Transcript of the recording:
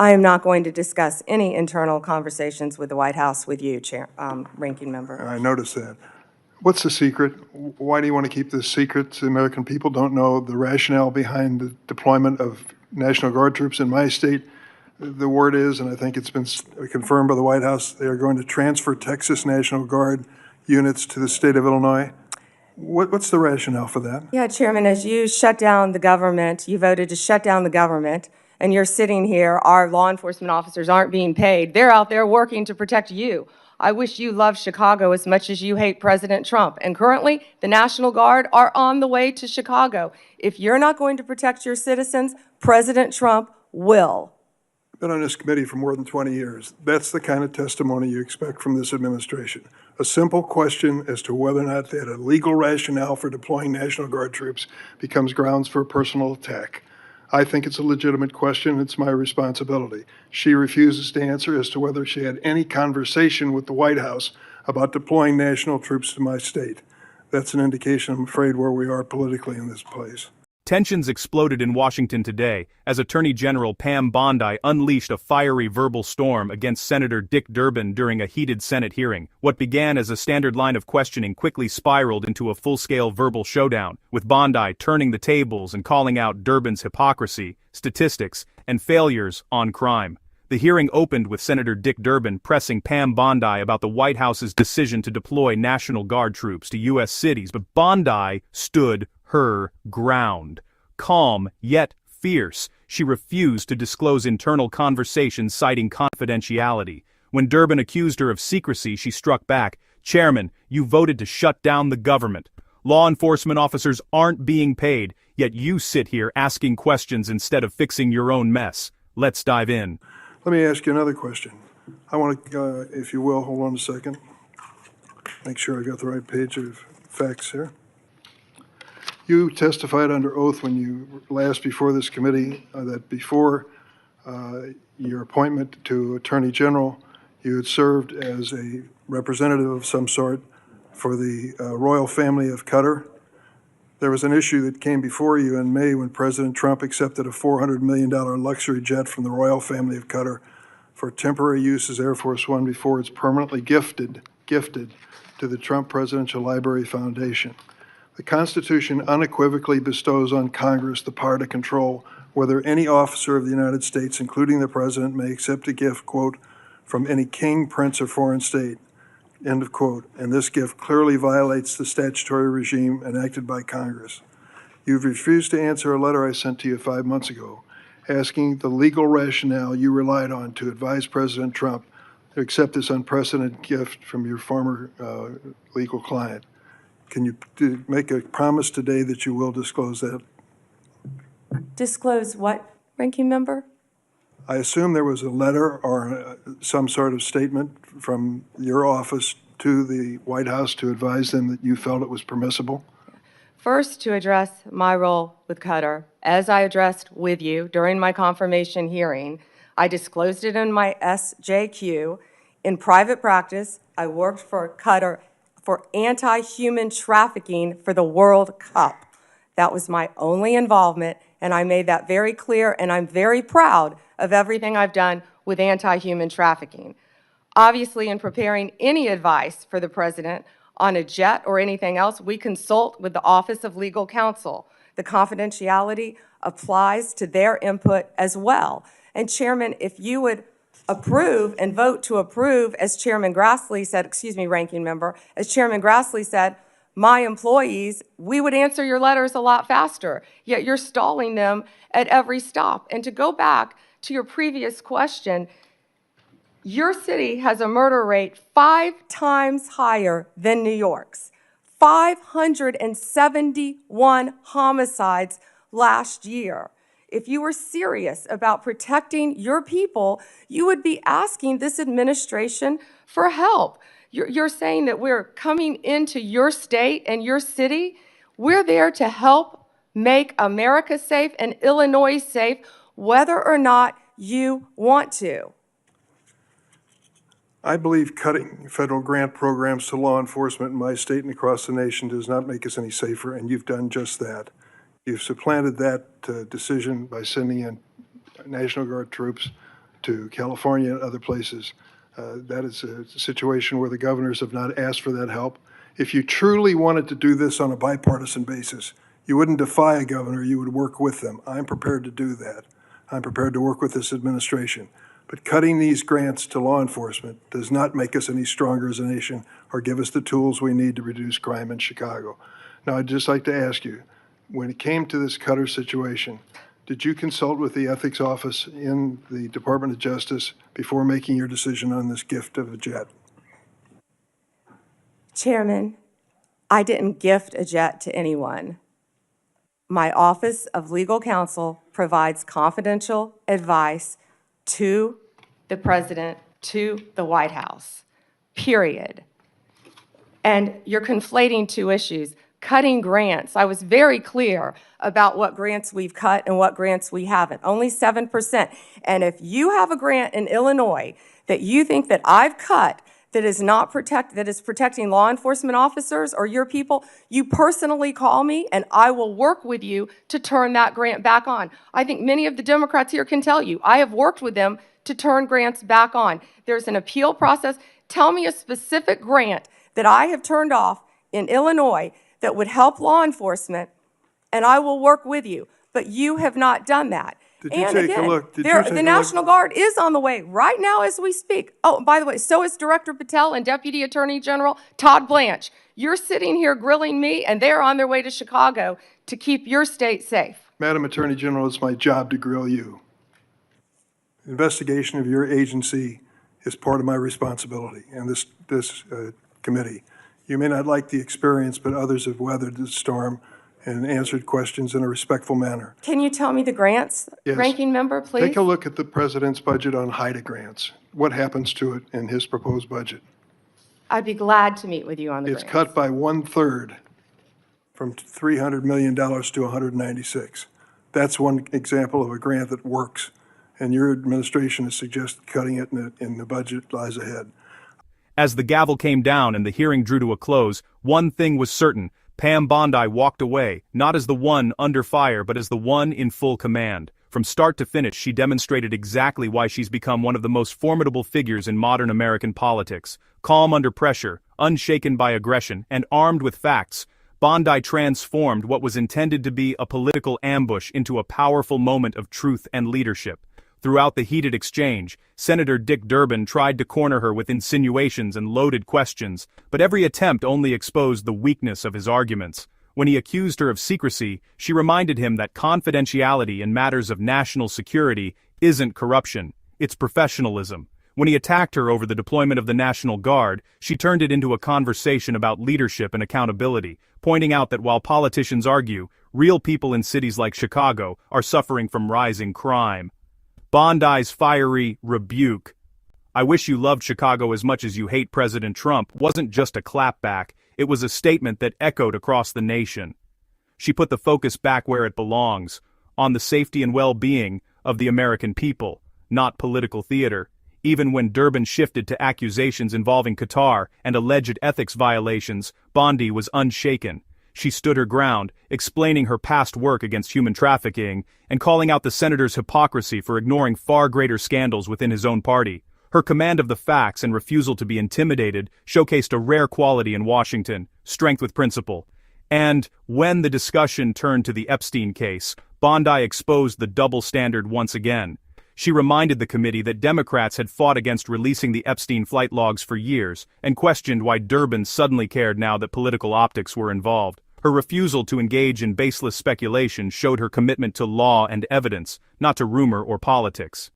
I am not going to discuss any internal conversations with the White House with you, Ranking Member. I noticed that. What's the secret? Why do you want to keep this secret? The American people don't know the rationale behind the deployment of National Guard troops in my state. The word is, and I think it's been confirmed by the White House, they are going to transfer Texas National Guard units to the state of Illinois. What's the rationale for that? Yeah, Chairman, as you shut down the government, you voted to shut down the government, and you're sitting here, our law enforcement officers aren't being paid. They're out there working to protect you. I wish you loved Chicago as much as you hate President Trump. And currently, the National Guard are on the way to Chicago. If you're not going to protect your citizens, President Trump will. I've been on this committee for more than 20 years. That's the kind of testimony you expect from this administration. A simple question as to whether or not they had a legal rationale for deploying National Guard troops becomes grounds for a personal attack. I think it's a legitimate question. It's my responsibility. She refuses to answer as to whether she had any conversation with the White House about deploying national troops to my state. That's an indication, I'm afraid, where we are politically in this place. Tensions exploded in Washington today as Attorney General Pam Bondi unleashed a fiery verbal storm against Senator Dick Durbin during a heated Senate hearing. What began as a standard line of questioning quickly spiraled into a full-scale verbal showdown, with Bondi turning the tables and calling out Durbin's hypocrisy, statistics, and failures on crime. The hearing opened with Senator Dick Durbin pressing Pam Bondi about the White House's decision to deploy National Guard troops to U.S. cities, but Bondi stood her ground. Calm, yet fierce, she refused to disclose internal conversations citing confidentiality. When Durbin accused her of secrecy, she struck back. "Chairman, you voted to shut down the government. Law enforcement officers aren't being paid, yet you sit here asking questions instead of fixing your own mess. Let's dive in." Let me ask you another question. I want to, if you will, hold on a second. Make sure I got the right page of facts here. You testified under oath when you last before this committee that before your appointment to Attorney General, you had served as a representative of some sort for the royal family of Qatar. There was an issue that came before you in May when President Trump accepted a $400 million luxury jet from the royal family of Qatar for temporary use as Air Force One before it's permanently gifted to the Trump Presidential Library Foundation. The Constitution unequivocally bestows on Congress the power to control whether any officer of the United States, including the President, may accept a gift, quote, from any king, prince, or foreign state, end of quote. And this gift clearly violates the statutory regime enacted by Congress. You've refused to answer a letter I sent to you 5 months ago, asking the legal rationale you relied on to advise President Trump to accept this unprecedented gift from your former legal client. Can you make a promise today that you will disclose that? Disclose what, Ranking Member? I assume there was a letter or some sort of statement from your office to the White House to advise them that you felt it was permissible? First, to address my role with Qatar, as I addressed with you during my confirmation hearing, I disclosed it in my SJQ. In private practice, I worked for Qatar for anti-human trafficking for the World Cup. That was my only involvement, and I made that very clear, and I'm very proud of everything I've done with anti-human trafficking. Obviously, in preparing any advice for the President on a jet or anything else, we consult with the Office of Legal Counsel. The confidentiality applies to their input as well. And Chairman, if you would approve and vote to approve, as Chairman Grassley said, excuse me, Ranking Member, as Chairman Grassley said, my employees, we would answer your letters a lot faster, yet you're stalling them at every stop. And to go back to your previous question, your city has a murder rate 5 times higher than New York's. 571 homicides last year. If you were serious about protecting your people, you would be asking this administration for help. You're saying that we're coming into your state and your city. We're there to help make America safe and Illinois safe, whether or not you want to. I believe cutting federal grant programs to law enforcement in my state and across the nation does not make us any safer, and you've done just that. You've supplanted that decision by sending in National Guard troops to California and other places. That is a situation where the governors have not asked for that help. If you truly wanted to do this on a bipartisan basis, you wouldn't defy a governor, you would work with them. I'm prepared to do that. I'm prepared to work with this administration. But cutting these grants to law enforcement does not make us any stronger as a nation or give us the tools we need to reduce crime in Chicago. Now, I'd just like to ask you, when it came to this Cutter situation, did you consult with the ethics office in the Department of Justice before making your decision on this gift of a jet? Chairman, I didn't gift a jet to anyone. My Office of Legal Counsel provides confidential advice to the President, to the White House, period. And you're conflating two issues. Cutting grants, I was very clear about what grants we've cut and what grants we haven't, only 7%. And if you have a grant in Illinois that you think that I've cut that is protecting law enforcement officers or your people, you personally call me and I will work with you to turn that grant back on. I think many of the Democrats here can tell you, I have worked with them to turn grants back on. There's an appeal process. Tell me a specific grant that I have turned off in Illinois that would help law enforcement, and I will work with you. But you have not done that. Did you and take again, a look? the National Guard is on the way right now as we speak. Oh, by the way, so is Director Patel and Deputy Attorney General Todd Blanche. You're sitting here grilling me, and they're on their way to Chicago to keep your state safe. Madam Attorney General, it's my job to grill you. Investigation of your agency is part of my responsibility and this committee. You may not like the experience, but others have weathered the storm and answered questions in a respectful manner. Can you tell me the grants, Yes. Ranking Member, please? Take a look at the president's budget on HIDA grants. What happens to it in his proposed budget? I'd be glad to meet with you on the It's grants. cut by 1/3 from $300 million to 196. That's one example of a grant that works, and your administration has suggested cutting it in the budget lies ahead. As the gavel came down and the hearing drew to a close, one thing was certain: Pam Bondi walked away, not as the one under fire but as the one in full command. From start to finish, she demonstrated exactly why she's become one of the most formidable figures in modern American politics. Calm under pressure, unshaken by aggression, and armed with facts, Bondi transformed what was intended to be a political ambush into a powerful moment of truth and leadership. Throughout the heated exchange, Senator Dick Durbin tried to corner her with insinuations and loaded questions, but every attempt only exposed the weakness of his arguments. When he accused her of secrecy, she reminded him that confidentiality in matters of national security isn't corruption, it's professionalism. When he attacked her over the deployment of the National Guard, she turned it into a conversation about leadership and accountability, pointing out that while politicians argue, real people in cities like Chicago are suffering from rising crime. Bondi's fiery rebuke, "I wish you loved Chicago as much as you hate President Trump," wasn't just a clapback, it was a statement that echoed across the nation. She put the focus back where it belongs, on the safety and well-being of the American people, not political theater. Even when Durbin shifted to accusations involving Qatar and alleged ethics violations, Bondi was unshaken. She stood her ground, explaining her past work against human trafficking, and calling out the senator's hypocrisy for ignoring far greater scandals within his own party. Her command of the facts and refusal to be intimidated showcased a rare quality in Washington: strength with principle. And, when the discussion turned to the Epstein case, Bondi exposed the double standard once again. She reminded the committee that Democrats had fought against releasing the Epstein flight logs for years, and questioned why Durbin suddenly cared now that political optics were involved. Her refusal to engage in baseless speculation showed her commitment to law and evidence, not to rumor or politics.